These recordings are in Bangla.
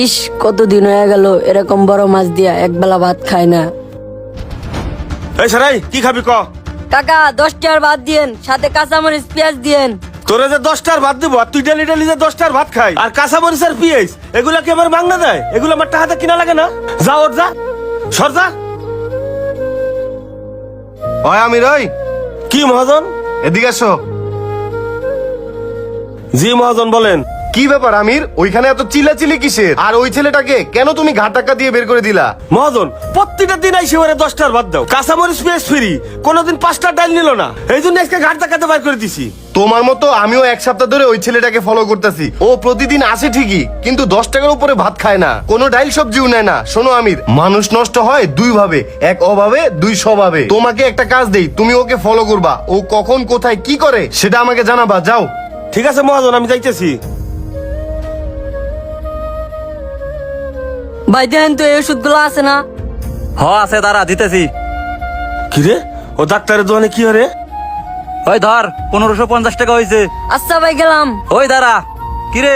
ইস, কতদিন হয়ে গেল এরকম বড় মাছ দিয়া একবেলা ভাত খায় না। এই সারাই কি খাবি ক? কাকা 10টার ভাত দিয়েন, সাথে কাঁচামরিচ পেঁয়াজ দিয়েন। তোরে যে 10টার ভাত দিব আর তুই ডেলি ডেলি যে 10টার ভাত খাই আর কাঁচা মরিচ আর পিঁয়াজ এগুলা কি আমার মাংনা দেয়? এগুলো আমার টাকাতে কিনা লাগে না? যা ওর যা, সর যা। ওই আমির, ওই কি মহাজন? এদিকে এসো। জি মহাজন বলেন। কি ব্যাপার আমির, ওইখানে এত চিল্লাচিল্লি কিসের? আর ওই ছেলেটাকে কেন তুমি ঘাট ধাক্কা দিয়ে বের করে দিলা? মহাজন প্রত্যেকটা দিন আইসে ওরে 10টার ভাত দাও, কাঁচা মরিচ পেঁয়াজ ফ্রি, কোনোদিন 5টার ডাল নিল না, এই জন্য আজকে ঘাট ধাক্কাতে বাইর করে দিছি। তোমার মতো আমিও এক সপ্তাহ ধরে ওই ছেলেটাকে ফলো করতেছি। ও প্রতিদিন আসে ঠিকই, কিন্তু 10 টাকার উপরে ভাত খায় না, কোনো ডাইল সবজিও নেয় না। শোনো আমির, মানুষ নষ্ট হয় দুই ভাবে, এক অভাবে দুই স্বভাবে। তোমাকে একটা কাজ দেই, তুমি ওকে ফলো করবা। ও কখন কোথায় কি করে সেটা আমাকে জানাবা। যাও। ঠিক আছে মহাজন, আমি যাইতেছি। ভাই দেন তো, এই ওষুধগুলো আছে না? আছে, দাঁড়া দিতেছি। কি রে, ও ডাক্তারের দোকানে কি হরে? ওই ধর 1550 টাকা হয়েছে। আচ্ছা ভাই, গেলাম। ওই দাঁড়া, কিরে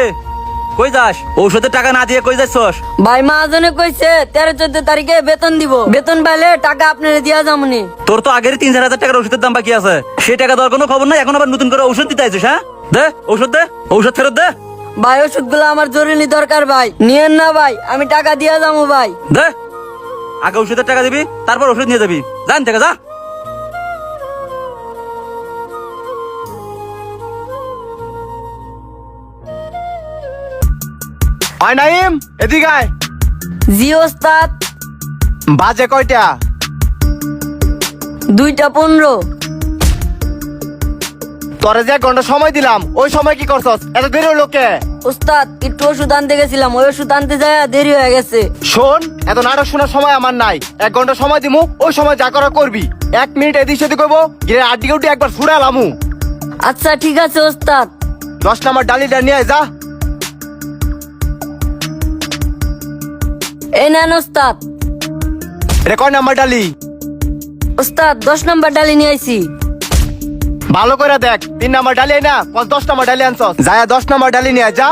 কই যাস? ঔষধের টাকা না দিয়ে কই যাচ্ছস? ভাই মহাজনে কইছে 13-14 তারিখে বেতন দিব, বেতন পাইলে টাকা আপনারে দিয়া যামনি। তোর তো আগের 3-4 হাজার টাকার ওষুধের দাম বাকি আছে, সেই টাকা দেওয়ার কোনো খবর নাই। এখন আবার নতুন করে ওষুধ দিতে আইছিস? হ্যাঁ, দে ঔষধ, দে ঔষধ ফেরত দে। ভাই ওষুধগুলো আমার জরুরি দরকার ভাই, নিয়েন না ভাই, আমি টাকা দিয়া যাবো ভাই। দে, আগে ওষুধের টাকা দিবি, তারপর ওষুধ নিয়ে যাবি। জান থেকে যা। আয় নাইম, এদিকে আয়। জি ওস্তাদ। বাজে কয়টা? 2:15। তোরে যে 1 ঘন্টা সময় দিলাম, ওই সময় কি করছস? এত দেরি হলো কে? ওস্তাদ একটু ওষুধ আনতে গেছিলাম, ওই ওষুধ আনতে যায় দেরি হয়ে গেছে। শোন, এত নাটক শোনার সময় আমার নাই। 1 ঘন্টা সময় দিমু, ওই সময় যা করা করবি। 1 মিনিট এদিক সেদিক করবো, গিয়ে আড্ডি উঠে একবার ছুড়ালামু। আচ্ছা ঠিক আছে ওস্তাদ। 10 নাম্বার ডালিটা নিয়ে আয়, যা। এই নেন ওস্তাদ। এটা কয় নাম্বার ডালি? ওস্তাদ 10 নম্বর ডালি নিয়ে আইছি। ভালো করে দেখ, 3 নাম্বার ডালি না 10 নাম্বার ডালি আনছস। যায় 10 নাম্বার ডালি নিয়ে আয়, যা।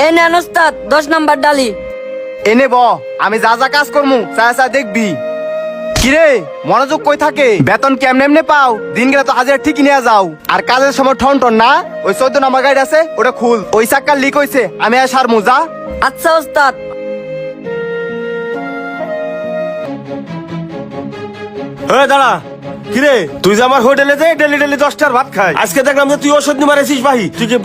এই নেন ওস্তাদ 10 নম্বর ডালি। এনে ব, আমি যা যা কাজ করমু চা দেখবি। কিরে মনোযোগ কই থাকে? বেতন কেমনে এমনে পাও? দিন গেলে তো হাজার ঠিকই নিয়ে যাও। আর কাজের সময় ঠন ঠন না। ওই 14 নাম্বার গাড়ি আছে, ওটা খুল। ওই চাক্কার লিক হইছে, আমি আর সারমু, যা। আচ্ছা ওস্তাদ। হ্যাঁ দাঁড়া, কিরে তুই যে আমার হোটেলে যে ডেলি ডেলি 10টার ভাত খাই, আজকে দেখলাম যে তুই ওষুধ নিয়ে মারেছিস ভাই। তুই কি